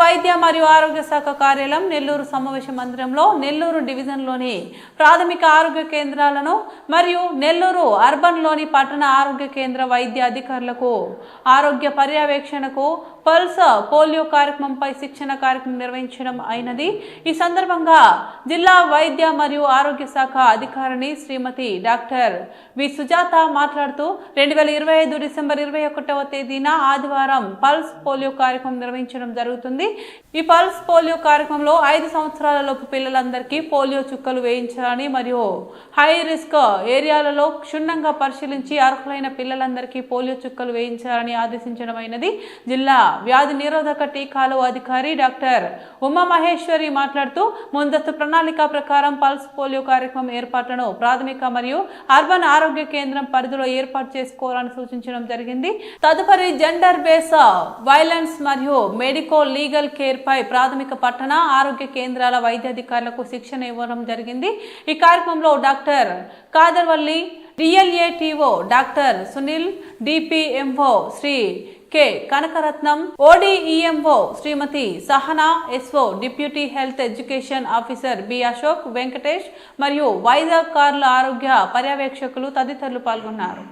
వైద్య మరియు ఆరోగ్య శాఖ కార్యాలయం నెల్లూరు సమావేశ మందిరంలో నెల్లూరు డివిజన్లోని ప్రాథమిక ఆరోగ్య కేంద్రాలను మరియు నెల్లూరు అర్బన్లోని పట్టణ ఆరోగ్య కేంద్ర వైద్య అధికారులకు ఆరోగ్య పర్యవేక్షణకు పల్స్ పోలియో కార్యక్రమంపై శిక్షణ కార్యక్రమం నిర్వహించడం అయినది. ఈ సందర్భంగా జిల్లా వైద్య మరియు ఆరోగ్య శాఖ అధికారిని శ్రీమతి డాక్టర్ వి సుజాత మాట్లాడుతూ 2025 డిసెంబర్ 21వ తేదీన ఆదివారం పల్స్ పోలియో కార్యక్రమం నిర్వహించడం జరుగుతుంది. ఈ పల్స్ పోలియో కార్యక్రమంలో 5 సంవత్సరాల లోపు పిల్లలందరికీ పోలియో చుక్కలు వేయించాలని మరియు హై రిస్క్ ఏరియాలలో క్షుణ్ణంగా పరిశీలించి అర్హులైన పిల్లలందరికీ పోలియో చుక్కలు వేయించాలని ఆదేశించడం అయినది. జిల్లా వ్యాధి నిరోధక టీకాలు అధికారి డాక్టర్ ఉమా మహేశ్వరి మాట్లాడుతూ ముందస్తు ప్రణాళిక ప్రకారం పల్స్ పోలియో కార్యక్రమం ఏర్పాట్లను ప్రాథమిక మరియు అర్బన్ ఆరోగ్య కేంద్రం పరిధిలో ఏర్పాటు చేసుకోవాలని సూచించడం జరిగింది. తదుపరి జెండర్ బేస్ వైలెన్స్ మరియు మెడికో లీగల్ కేర్ పై ప్రాథమిక పట్టణ ఆరోగ్య కేంద్రాల వైద్యాధికారులకు శిక్షణ ఇవ్వడం జరిగింది. ఈ కార్యక్రమంలో doctor Khadarvalli, DLATO doctor Sunil, DPMO Shri K Kanakaratnam, ODEMO Shrimati Sahana, SO deputy health education officer B Ashok, Venkatesh మరియు వైజాగ్ కార్ల ఆరోగ్య పర్యవేక్షకులు తదితరులు పాల్గొన్నారు.